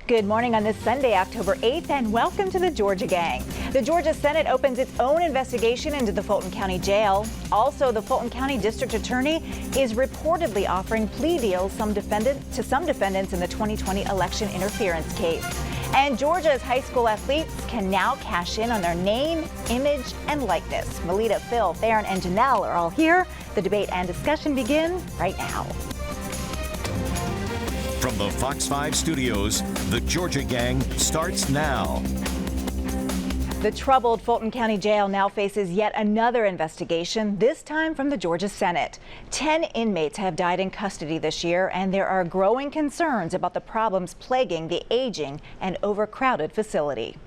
Good morning on this Sunday, October 8th, and welcome to the Georgia Gang. The Georgia Senate opens its own investigation into the Fulton County Jail. Also, the Fulton County District Attorney is reportedly offering plea deals to some defendants in the 2020 election interference case. And Georgia's high school athletes can now cash in on their name, image, and likeness. Melita, Phil, Theron, and Janelle are all here. The debate and discussion begin right now. From the Fox 5 studios, the Georgia Gang starts now. The troubled Fulton County Jail now faces yet another investigation, this time from the Georgia Senate. 10 inmates have died in custody this year, and there are growing concerns about the problems plaguing the aging and overcrowded facility.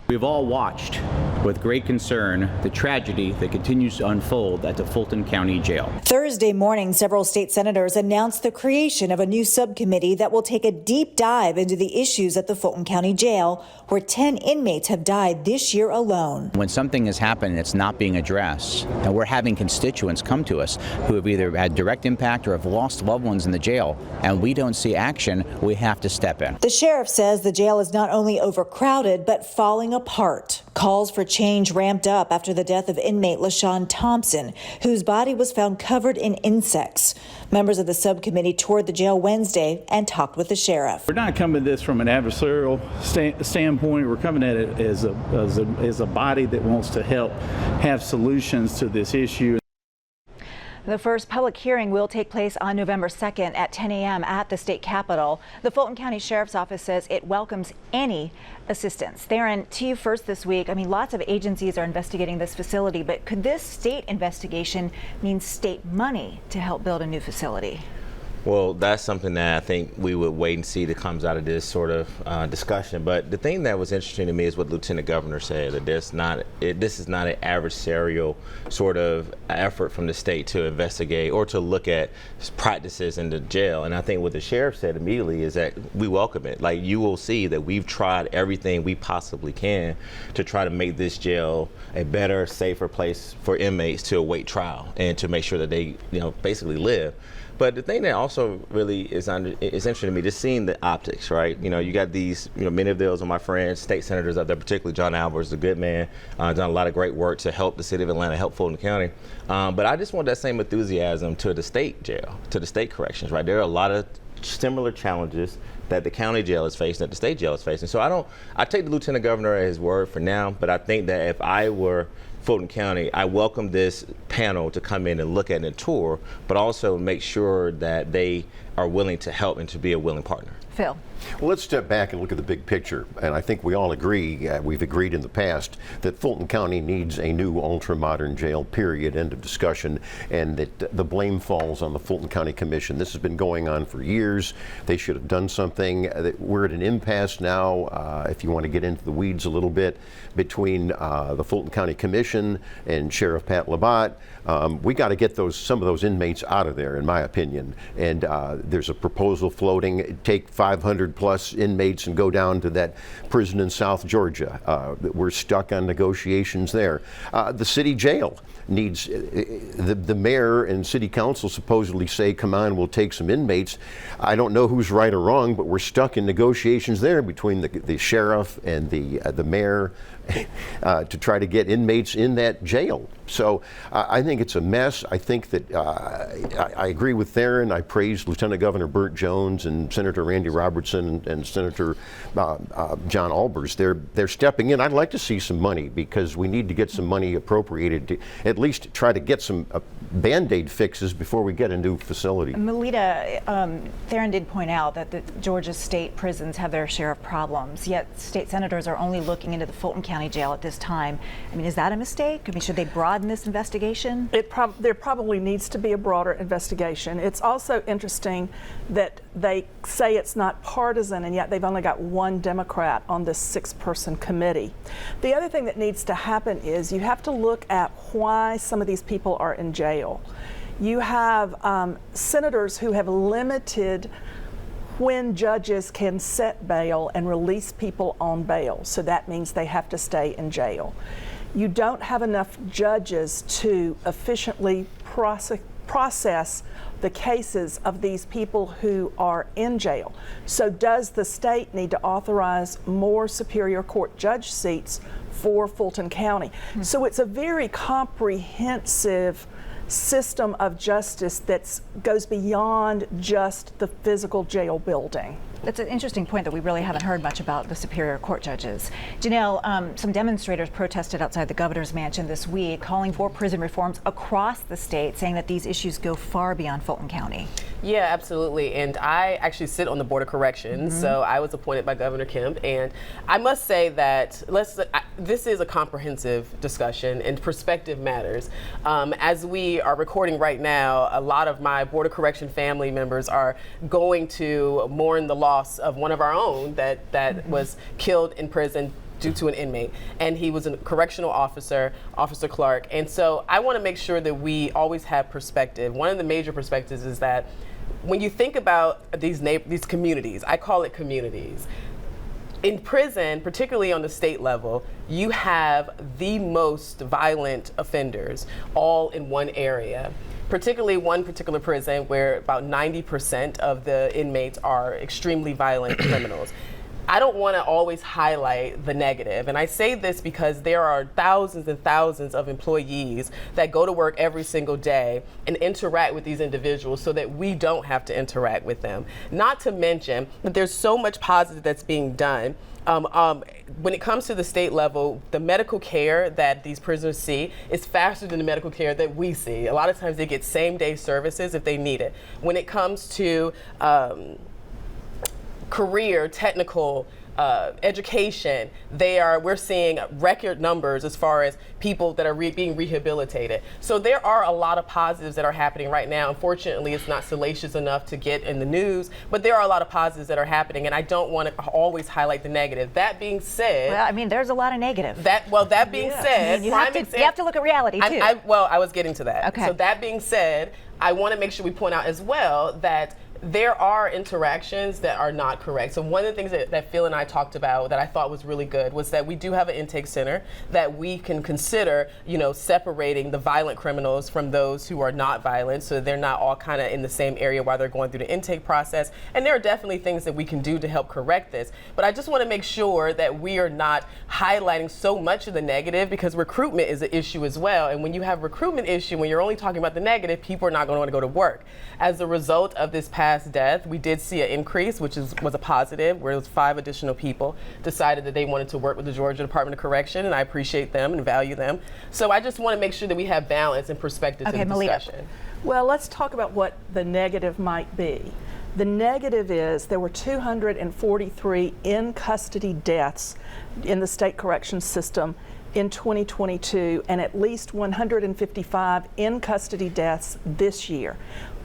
We've all watched with great concern the tragedy that continues to unfold at the Fulton County Jail. Thursday morning, several state senators announced the creation of a new subcommittee that will take a deep dive into the issues at the Fulton County Jail, where 10 inmates have died this year alone. When something has happened and it's not being addressed, and we're having constituents come to us who have either had direct impact or have lost loved ones in the jail, and we don't see action, we have to step in. The sheriff says the jail is not only overcrowded, but falling apart. Calls for change ramped up after the death of inmate LaShawn Thompson, whose body was found covered in insects. Members of the subcommittee toured the jail Wednesday and talked with the sheriff. We're not coming at this from an adversarial standpoint. We're coming at it as a body that wants to help have solutions to this issue. The first public hearing will take place on November 2nd at 10 a.m. at the state capitol. The Fulton County Sheriff's Office says it welcomes any assistance. Theron, to you first this week. I mean, lots of agencies are investigating this facility, but could this state investigation mean state money to help build a new facility? Well, that's something that I think we would wait and see that comes out of this sort of discussion. But the thing that was interesting to me is what Lieutenant Governor said, that this is not an adversarial sort of effort from the state to investigate or to look at practices in the jail. And I think what the sheriff said immediately is that we welcome it. Like, you will see that we've tried everything we possibly can to try to make this jail a better, safer place for inmates to await trial and to make sure that they, basically live. But the thing that also really is interesting to me, just seeing the optics, right? You got these, many of those are my friends, state senators out there, particularly John Albers, a good man, done a lot of great work to help the city of Atlanta, help Fulton County. But I just want that same enthusiasm to the state jail, to the state corrections, right? There are a lot of similar challenges that the county jail is facing, that the state jail is facing. So I take the lieutenant governor at his word for now, but I think that if I were Fulton County, I welcome this panel to come in and look at and tour, but also make sure that they are willing to help and to be a willing partner. Phil. Well, let's step back and look at the big picture. And I think we all agree, we've agreed in the past, that Fulton County needs a new ultra-modern jail, period, end of discussion, and that the blame falls on the Fulton County Commission. This has been going on for years. They should have done something. We're at an impasse now, if you want to get into the weeds a little bit, between the Fulton County Commission and Sheriff Pat Labatt. We got to get some of those inmates out of there, in my opinion. And there's a proposal floating, take 500 plus inmates and go down to that prison in South Georgia. We're stuck on negotiations there. The city jail needs, the mayor and city council supposedly say, come on, we'll take some inmates. I don't know who's right or wrong, but we're stuck in negotiations there between the sheriff and the mayor to try to get inmates in that jail. So I think it's a mess. I think that I agree with Theron. I praise Lieutenant Governor Burt Jones and Senator Randy Robertson and Senator John Albers. They're stepping in. I'd like to see some money, because we need to get some money appropriated to at least try to get some Band-Aid fixes before we get a new facility. Melita, Theron did point out that the Georgia state prisons have their share of problems, yet state senators are only looking into the Fulton County Jail at this time. I mean, is that a mistake? I mean, should they broaden this investigation? There probably needs to be a broader investigation. It's also interesting that they say it's not partisan, and yet they've only got one Democrat on this 6-person committee. The other thing that needs to happen is you have to look at why some of these people are in jail. You have senators who have limited when judges can set bail and release people on bail. So that means they have to stay in jail. You don't have enough judges to efficiently process the cases of these people who are in jail. So does the state need to authorize more Superior Court judge seats for Fulton County? So it's a very comprehensive system of justice that goes beyond just the physical jail building. That's an interesting point that we really haven't heard much about the Superior Court judges. Janelle, some demonstrators protested outside the governor's mansion this week, calling for prison reforms across the state, saying that these issues go far beyond Fulton County. Yeah, absolutely. And I actually sit on the Board of Corrections, so I was appointed by Governor Kemp. And I must say that this is a comprehensive discussion, and perspective matters. As we are recording right now, a lot of my Board of Correction family members are going to mourn the loss of one of our own that was killed in prison due to an inmate, and he was a correctional officer, Officer Clark. And so I want to make sure that we always have perspective. One of the major perspectives is that when you think about these communities, I call it communities. In prison, particularly on the state level, you have the most violent offenders all in one area. Particularly one particular prison where about 90% of the inmates are extremely violent criminals. I don't want to always highlight the negative, and I say this because there are thousands and thousands of employees that go to work every single day and interact with these individuals so that we don't have to interact with them. Not to mention that there's so much positive that's being done. When it comes to the state level, the medical care that these prisoners see is faster than the medical care that we see. A lot of times they get same-day services if they need it. When it comes to career, technical, education, we're seeing record numbers as far as people that are being rehabilitated. So there are a lot of positives that are happening right now. Unfortunately, it's not salacious enough to get in the news, but there are a lot of positives that are happening, and I don't want to always highlight the negative. That being said, well, I mean, there's a lot of negative. That being said, I mean, you have to look at reality too. I was getting to that. Okay. So that being said, I want to make sure we point out as well that there are interactions that are not correct. So one of the things that Phil and I talked about that I thought was really good was that we do have an intake center that we can consider, separating the violent criminals from those who are not violent, so they're not all kind of in the same area while they're going through the intake process. And there are definitely things that we can do to help correct this. But I just want to make sure that we are not highlighting so much of the negative, because recruitment is an issue as well. And when you have recruitment issue, when you're only talking about the negative, people are not going to want to go to work. As a result of this past death, we did see an increase, which was a positive, where it was 5 additional people decided that they wanted to work with the Georgia Department of Correction, and I appreciate them and value them. So I just want to make sure that we have balance and perspective to the discussion. Well, let's talk about what the negative might be. The negative is there were 243 in-custody deaths in the state corrections system in 2022, and at least 155 in-custody deaths this year.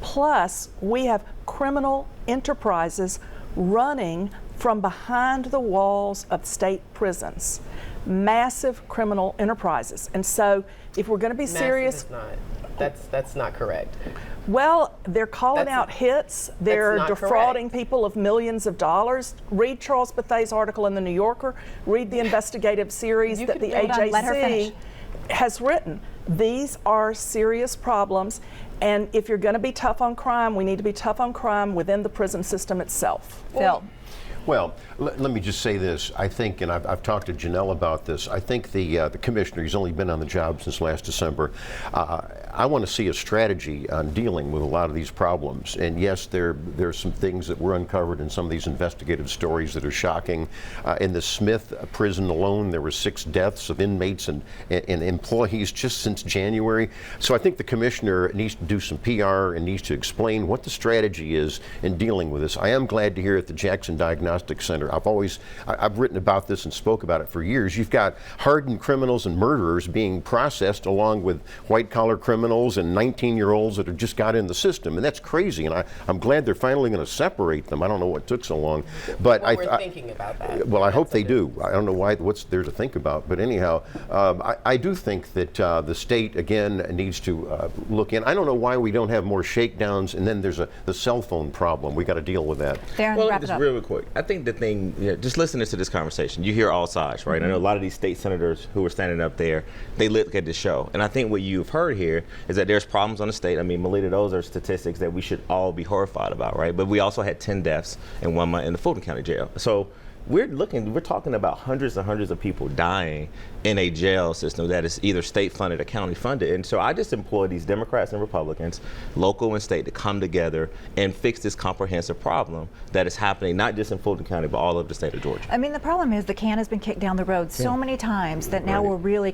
Plus, we have criminal enterprises running from behind the walls of state prisons. Massive criminal enterprises. And so, if we're going to be serious... That's not correct. Well, they're calling out hits. They're defrauding people of millions of dollars. Read Charles Bethay's article in the New Yorker. Read the investigative series that the AJC has written. These are serious problems. And if you're going to be tough on crime, we need to be tough on crime within the prison system itself. Phil. Well, let me just say this. I think, and I've talked to Janelle about this, I think the commissioner, he's only been on the job since last December. I want to see a strategy on dealing with a lot of these problems. And yes, there's some things that were uncovered in some of these investigative stories that are shocking. In the Smith prison alone, there were 6 deaths of inmates and employees just since January. So I think the commissioner needs to do some PR and needs to explain what the strategy is in dealing with this. I am glad to hear at the Jackson Diagnostic Center. I've written about this and spoke about it for years. You've got hardened criminals and murderers being processed along with white-collar criminals and 19-year-olds that have just got in the system, and that's crazy. And I'm glad they're finally going to separate them. I don't know what took so long, but we're thinking about that. Well, I hope they do. I don't know what's there to think about, but anyhow, I do think that the state again needs to look in. I don't know why we don't have more shakedowns, and then there's the cell phone problem. We got to deal with that. Well, just real quick. I think the thing, just listening to this conversation, you hear all sides, right? I know a lot of these state senators who are standing up there, they look at the show, and I think what you've heard here is that there's problems on the state. I mean, Melita, those are statistics that we should all be horrified about, right? But we also had 10 deaths in 1 month in the Fulton County Jail. So we're talking about hundreds and hundreds of people dying in a jail system that is either state funded or county funded. And so I just implore these Democrats and Republicans, local and state, to come together and fix this comprehensive problem that is happening not just in Fulton County, but all over the state of Georgia. I mean, the problem is the can has been kicked down the road so many times that now we're really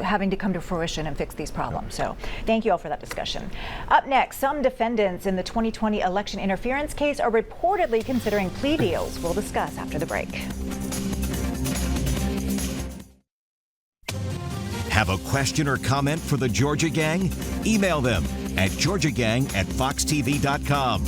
having to come to fruition and fix these problems. So thank you all for that discussion. Up next, some defendants in the 2020 election interference case are reportedly considering plea deals. We'll discuss after the break. Have a question or comment for the Georgia Gang? Email them at georgiagang@foxtv.com.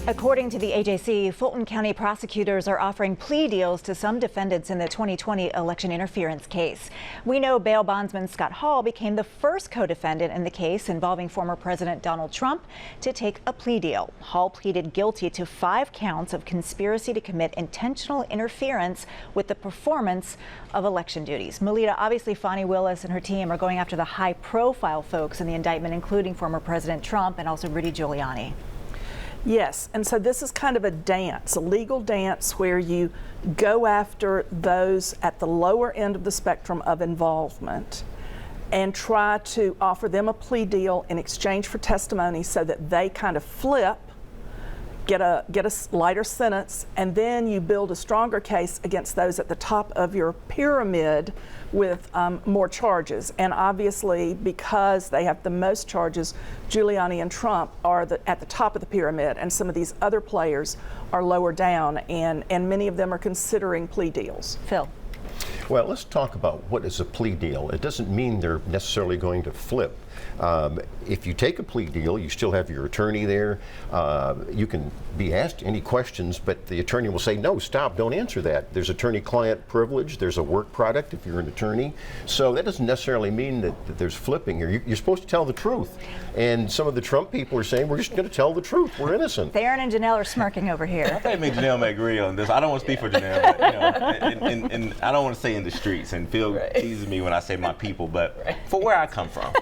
According to the AJC, Fulton County prosecutors are offering plea deals to some defendants in the 2020 election interference case. We know bail bondsman Scott Hall became the first co-defendant in the case involving former President Donald Trump to take a plea deal. Hall pleaded guilty to 5 counts of conspiracy to commit intentional interference with the performance of election duties. Melita, obviously Fani Willis and her team are going after the high-profile folks in the indictment, including former President Trump and also Rudy Giuliani. Yes, and so this is kind of a dance, a legal dance where you go after those at the lower end of the spectrum of involvement and try to offer them a plea deal in exchange for testimony so that they kind of flip, get a lighter sentence, and then you build a stronger case against those at the top of your pyramid with more charges. And obviously, because they have the most charges, Giuliani and Trump are at the top of the pyramid, and some of these other players are lower down, and many of them are considering plea deals. Phil. Well, let's talk about what is a plea deal. It doesn't mean they're necessarily going to flip. If you take a plea deal, you still have your attorney there. You can be asked any questions, but the attorney will say, no, stop, don't answer that. There's attorney-client privilege. There's a work product if you're an attorney. So that doesn't necessarily mean that there's flipping here. You're supposed to tell the truth. And some of the Trump people are saying, we're just going to tell the truth. We're innocent. Theron and Janelle are smirking over here. I think Janelle may agree on this. I don't want to speak for Janelle, but, you know, and I don't want to say in the streets, and Phil teases me when I say my people, but for where I come from,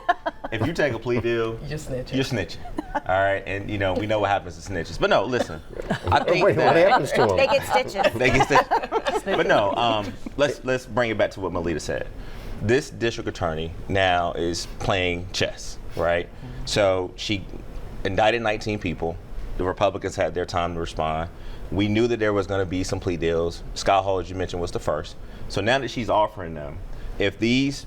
if you take a plea deal, you're snitching. All right, and you know we know what happens to snitches. But no, listen, I think what happens to them? They get stitches. They get stitches. But no, let's bring it back to what Melita said. This district attorney now is playing chess, right? So she indicted 19 people. The Republicans had their time to respond. We knew that there was going to be some plea deals. Scott Hall, as you mentioned, was the first. So now that she's offering them, if these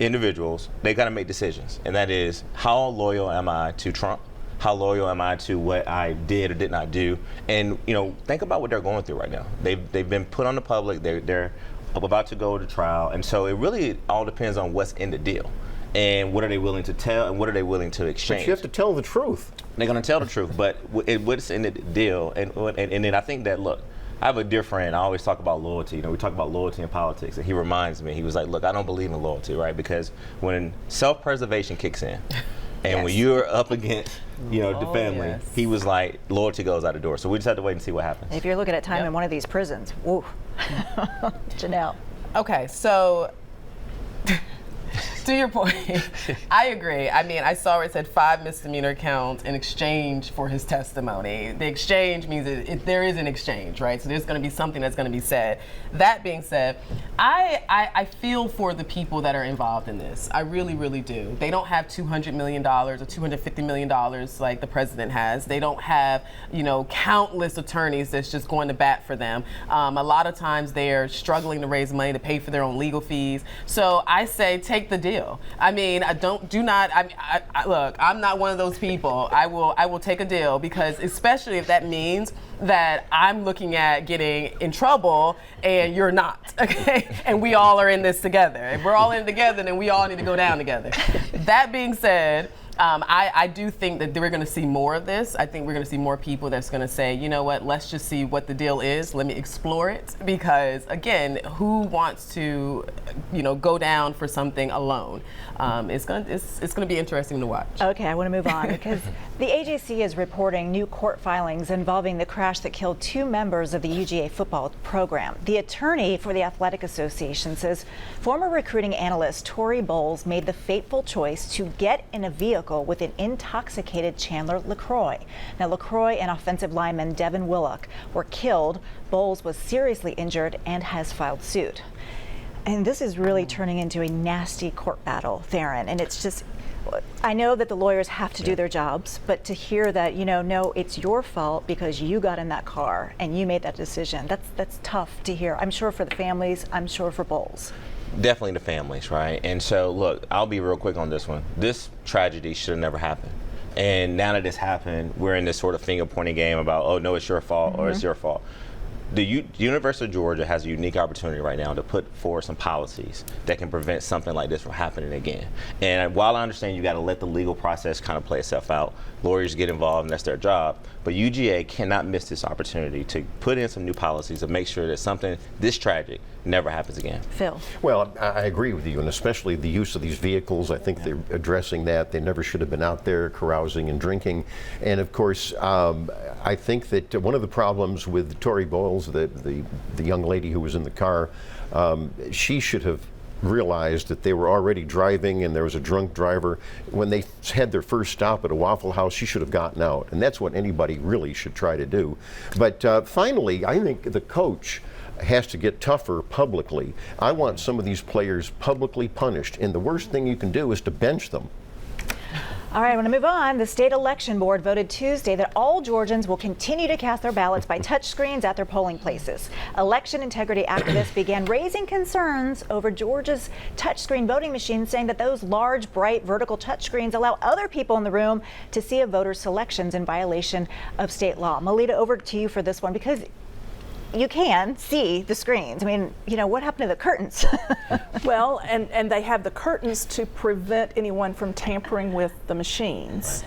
individuals, they got to make decisions, and that is, how loyal am I to Trump? How loyal am I to what I did or did not do? And you know, think about what they're going through right now. They've been put on the public. They're about to go to trial, and so it really all depends on what's in the deal, and what are they willing to tell, and what are they willing to exchange. But you have to tell the truth. They're going to tell the truth, but what's in the deal, and then I think that, look, I have a dear friend. I always talk about loyalty. You know, we talk about loyalty in politics, and he reminds me. He was like, "Look, I don't believe in loyalty, right? Because when self-preservation kicks in, and when you're up against, you know, the family, he was like, loyalty goes out the door. So we just have to wait and see what happens." If you're looking at time in one of these prisons, woo. Janelle. Okay, so to your point, I agree. I mean, I saw where it said 5 misdemeanor counts in exchange for his testimony. The exchange means there is an exchange, right? So there's going to be something that's going to be said. That being said, I feel for the people that are involved in this. I really, really do. They don't have $200 million or $250 million like the president has. They don't have, you know, countless attorneys that's just going to bat for them. A lot of times they're struggling to raise money to pay for their own legal fees. So I say take the deal. I mean, look, I'm not one of those people. I will take a deal, because especially if that means that I'm looking at getting in trouble and you're not, okay? And we all are in this together. If we're all in it together, then we all need to go down together. That being said, I do think that we're going to see more of this. I think we're going to see more people that's going to say, you know what, let's just see what the deal is. Let me explore it. Because, again, who wants to, go down for something alone? It's going to be interesting to watch. Okay, I want to move on because the AJC is reporting new court filings involving the crash that killed 2 members of the UGA football program. The attorney for the Athletic Association says former recruiting analyst Tory Bowles made the fateful choice to get in a vehicle with an intoxicated Chandler LaCroix. Now, LaCroix and offensive lineman Devin Willock were killed. Bowles was seriously injured and has filed suit. And this is really turning into a nasty court battle, Theron. And it's just, I know that the lawyers have to do their jobs, but to hear that, no, it's your fault because you got in that car and you made that decision, that's tough to hear. I'm sure for the families, I'm sure for Bowles. Definitely the families, right? And so, look, I'll be real quick on this one. This tragedy should have never happened. And now that it's happened, we're in this sort of finger-pointing game about, oh, no, it's your fault or it's your fault. The University of Georgia has a unique opportunity right now to put forward some policies that can prevent something like this from happening again. And while I understand you got to let the legal process kind of play itself out, lawyers get involved and that's their job, but UGA cannot miss this opportunity to put in some new policies to make sure that something this tragic never happens again. Phil. Well, I agree with you, and especially the use of these vehicles. I think they're addressing that. They never should have been out there carousing and drinking. And of course, I think that one of the problems with Tory Bowles, the young lady who was in the car, she should have realized that they were already driving and there was a drunk driver. When they had their first stop at a Waffle House, she should have gotten out. And that's what anybody really should try to do. But finally, I think the coach has to get tougher publicly. I want some of these players publicly punished, and the worst thing you can do is to bench them. All right, I want to move on. The state election board voted Tuesday that all Georgians will continue to cast their ballots by touchscreens at their polling places. Election integrity activists began raising concerns over Georgia's touchscreen voting machines, saying that those large, bright, vertical touchscreens allow other people in the room to see a voter's selections in violation of state law. Melita, over to you for this one, because you can see the screens. I mean, what happened to the curtains? Well, and they have the curtains to prevent anyone from tampering with the machines.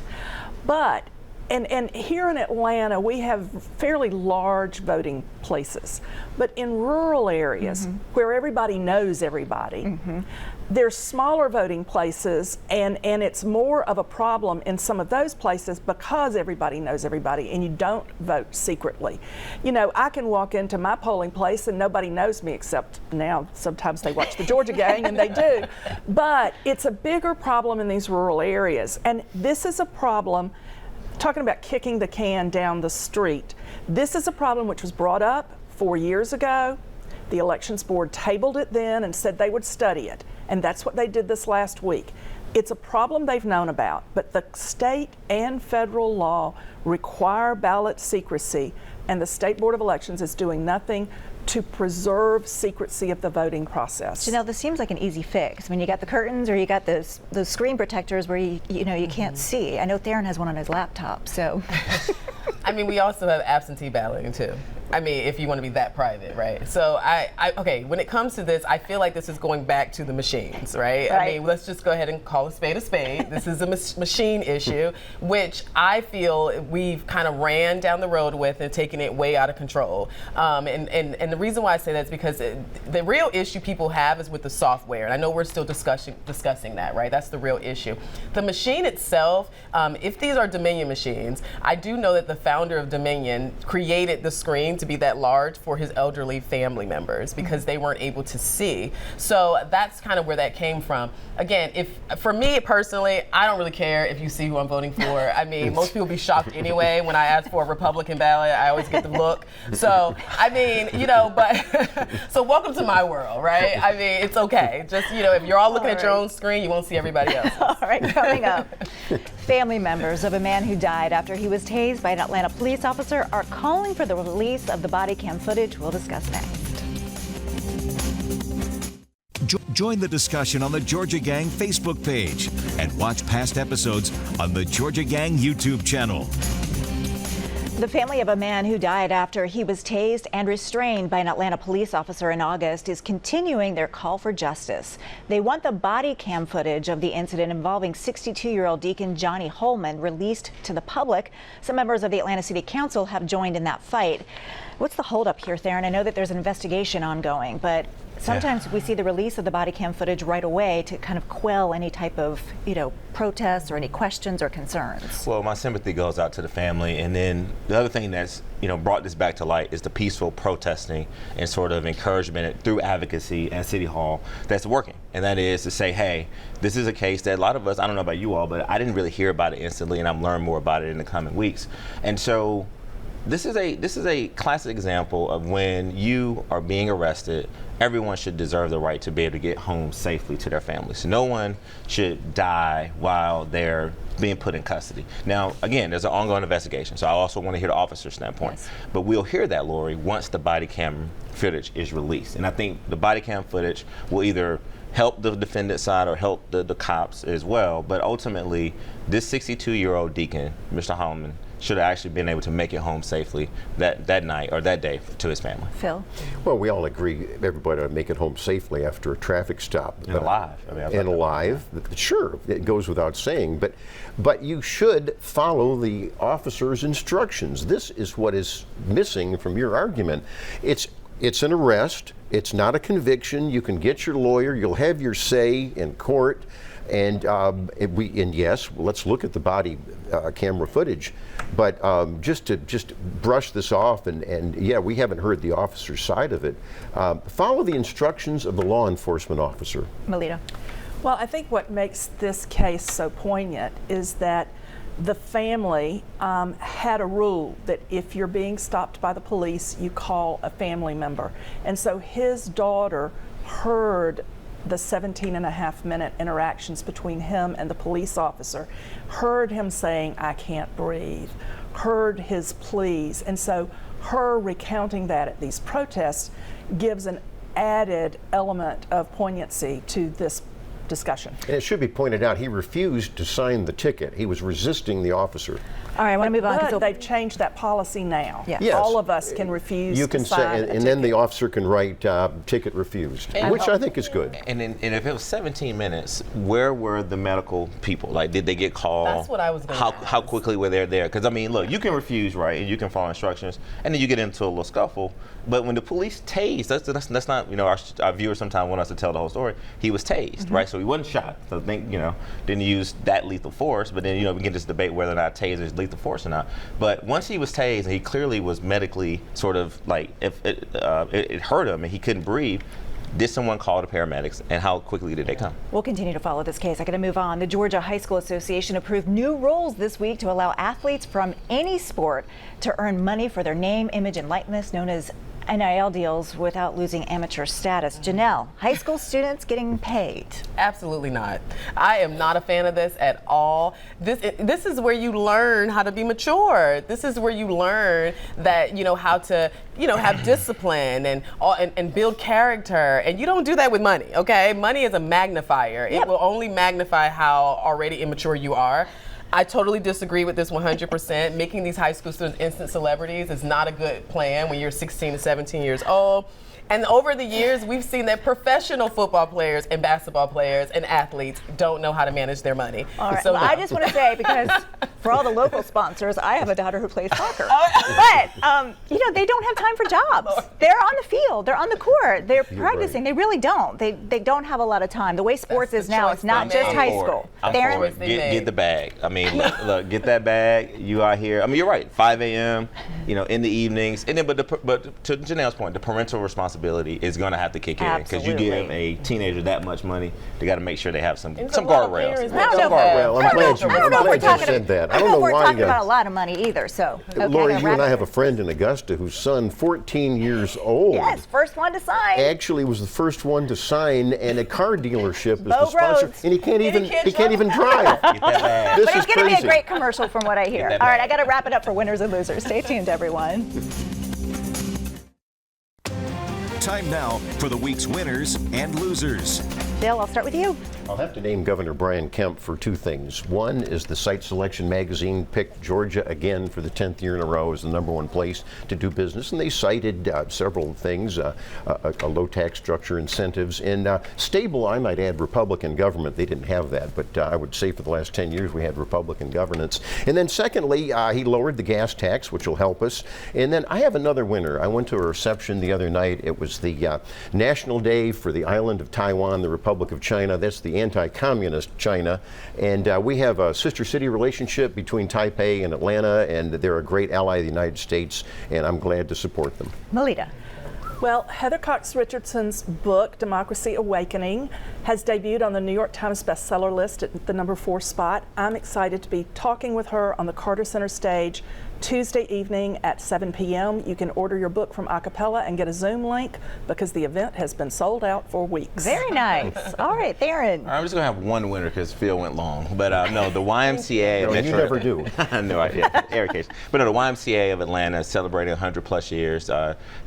But, and here in Atlanta, we have fairly large voting places. But in rural areas where everybody knows everybody, there's smaller voting places, and it's more of a problem in some of those places because everybody knows everybody and you don't vote secretly. I can walk into my polling place and nobody knows me, except now sometimes they watch the Georgia Gang and they do. But it's a bigger problem in these rural areas. And this is a problem, talking about kicking the can down the street, this is a problem which was brought up 4 years ago. The Elections Board tabled it then and said they would study it. And that's what they did this last week. It's a problem they've known about, but the state and federal law require ballot secrecy, and the State Board of Elections is doing nothing to preserve secrecy of the voting process. Janelle, this seems like an easy fix. I mean, you got the curtains or you got those screen protectors where you can't see. I know Theron has one on his laptop, so. I mean, we also have absentee balloting too. I mean, if you want to be that private, right? So okay, when it comes to this, I feel like this is going back to the machines, right? I mean, let's just go ahead and call a spade a spade. This is a machine issue, which I feel we've kind of ran down the road with and taken it way out of control. And the reason why I say that is because the real issue people have is with the software. And I know we're still discussing that, right? That's the real issue. The machine itself, if these are Dominion machines, I do know that the founder of Dominion created the screen to be that large for his elderly family members because they weren't able to see. So that's kind of where that came from. Again, for me personally, I don't really care if you see who I'm voting for. I mean, most people be shocked anyway when I ask for a Republican ballot. I always get the look. So, I mean, but so welcome to my world, right? I mean, it's okay. Just, if you're all looking at your own screen, you won't see everybody else. All right, coming up. Family members of a man who died after he was tased by an Atlanta police officer are calling for the release of the body cam footage. We'll discuss next. Join the discussion on the Georgia Gang Facebook page and watch past episodes on the Georgia Gang YouTube channel. The family of a man who died after he was tased and restrained by an Atlanta police officer in August is continuing their call for justice. They want the body cam footage of the incident involving 62-year-old Deacon Johnny Holman released to the public. Some members of the Atlanta City Council have joined in that fight. What's the holdup here, Theron? I know that there's an investigation ongoing, but sometimes we see the release of the body cam footage right away to kind of quell any type of, protests or any questions or concerns. Well, my sympathy goes out to the family. And then the other thing that's, brought this back to light is the peaceful protesting and sort of encouragement through advocacy at City Hall that's working. And that is to say, hey, this is a case that a lot of us, I don't know about you all, but I didn't really hear about it instantly, and I'm learning more about it in the coming weeks. And so this is a classic example of when you are being arrested, everyone should deserve the right to be able to get home safely to their families. No one should die while they're being put in custody. Now, again, there's an ongoing investigation, so I also want to hear the officer's standpoint. Yes. But we'll hear that, Lori, once the body cam footage is released. And I think the body cam footage will either help the defendant side or help the cops as well. But ultimately, this 62-year-old Deacon, Mr. Holman, should have actually been able to make it home safely that night or that day to his family. Phil? Well, we all agree everybody ought to make it home safely after a traffic stop. And alive. And alive. Sure, it goes without saying, but you should follow the officer's instructions. This is what is missing from your argument. It's an arrest. It's not a conviction. You can get your lawyer. You'll have your say in court. And yes, let's look at the body camera footage. But just to brush this off, and yeah, we haven't heard the officer's side of it. Follow the instructions of the law enforcement officer. Melita. Well, I think what makes this case so poignant is that the family had a rule that if you're being stopped by the police, you call a family member. And so his daughter heard the 17.5-minute interactions between him and the police officer, heard him saying, "I can't breathe," heard his pleas. And so her recounting that at these protests gives an added element of poignancy to this discussion. And it should be pointed out, he refused to sign the ticket. He was resisting the officer. All right, I want to move on. But they've changed that policy now. Yeah. Yes. All of us can refuse to sign and then the officer can write ticket refused, which I think is good. And if it was 17 minutes, where were the medical people? Like, did they get called? That's what I was going to ask. How quickly were they there? Because, I mean, look, you can refuse, right, and you can follow instructions, and then you get into a little scuffle. But when the police tased, that's not, our viewers sometimes want us to tell the whole story. He was tased, right? So he wasn't shot. So I think, didn't use that lethal force. But then, we can just debate whether or not tasing is lethal force or not. But once he was tased, and he clearly was medically sort of like, if it hurt him and he couldn't breathe, did someone call the paramedics, and how quickly did they come? We'll continue to follow this case. I got to move on. The Georgia High School Association approved new rules this week to allow athletes from any sport to earn money for their name, image, and likeness, known as NIL deals, without losing amateur status. Janelle, high school students getting paid? Absolutely not. I am not a fan of this at all. This is where you learn how to be mature. This is where you learn that how to have discipline and build character. And you don't do that with money. Okay, money is a magnifier. It will only magnify how already immature you are. I totally disagree with this 100%. Making these high school students instant celebrities is not a good plan when you're 16 to 17 years old. And over the years, we've seen that professional football players and basketball players and athletes don't know how to manage their money. All right. So I just want to say, because for all the local sponsors, I have a daughter who plays soccer. But, they don't have time for jobs. They're on the field. They're on the court. They're practicing. Right. They really don't. They don't have a lot of time. The way sports is now, it's not just high school. Get the bag. I mean, look, get that bag. You out here. I mean, you're right. 5 a.m., in the evenings. And then, but to Janelle's point, the parental responsibility is going to have to kick in, because you give a teenager that much money, they got to make sure they have some guardrails. I'm glad you said that. I don't know why we're talking about a lot of money either. So, Lori, you and I have a friend in Augusta whose son, 14 years old, yes, first one to sign, actually was the first one to sign, and a car dealership is the sponsor, and he can't even drive. This but is it's going to be a crazy. great commercial from what I hear. All right, I got to wrap it up for winners and losers. Stay tuned, everyone. Time now for the week's winners and losers. Bill, I'll start with you. I'll have to name Governor Brian Kemp for two things. One is the Site Selection magazine picked Georgia again for the 10th year in a row as the #1 place to do business, and they cited several things, a low tax structure, incentives, and stable, I might add, Republican government. They didn't have that, but I would say for the last 10 years we had Republican governance. And then secondly, he lowered the gas tax, which will help us. And then I have another winner. I went to a reception the other night. It was the National Day for the island of Taiwan, the Republic of China. That's the anti-communist China. And we have a sister city relationship between Taipei and Atlanta, and they're a great ally of the United States, and I'm glad to support them. Melita. Well, Heather Cox Richardson's book, Democracy Awakening, has debuted on the New York Times bestseller list at the #4 spot. I'm excited to be talking with her on the Carter Center stage Tuesday evening at 7 p.m. You can order your book from Acapella and get a Zoom link because the event has been sold out for weeks. Very nice. All right, Theron. I'm just going to have one winner because Phil went long. But no, the YMCA. No, you never do. No idea. Eric case. But no, the YMCA of Atlanta is celebrating 100 plus years.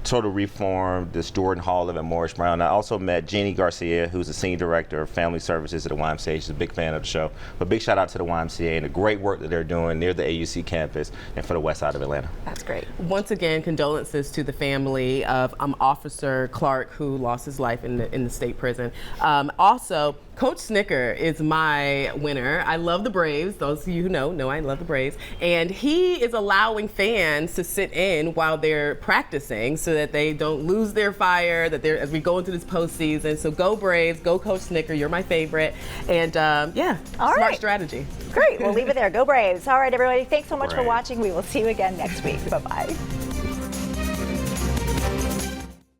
Total reform, this Jordan Hall of Morris Brown. I also met Jeannie Garcia, who's the Senior Director of Family Services at the YMCA. She's a big fan of the show. But big shout out to the YMCA and the great work that they're doing near the AUC campus and for the west side of Atlanta. That's great. Once again, condolences to the family of Officer Clark, who lost his life in the state prison. Also, Coach Snicker is my winner. I love the Braves. Those of you who know I love the Braves. And he is allowing fans to sit in while they're practicing so that they don't lose their fire, as we go into this postseason. So go Braves, go Coach Snicker. You're my favorite. And yeah, all smart right. strategy. Great. We'll leave it there. Go Braves. All right, everybody. Thanks so much for Braves. watching. We will see you again next week. Bye-bye.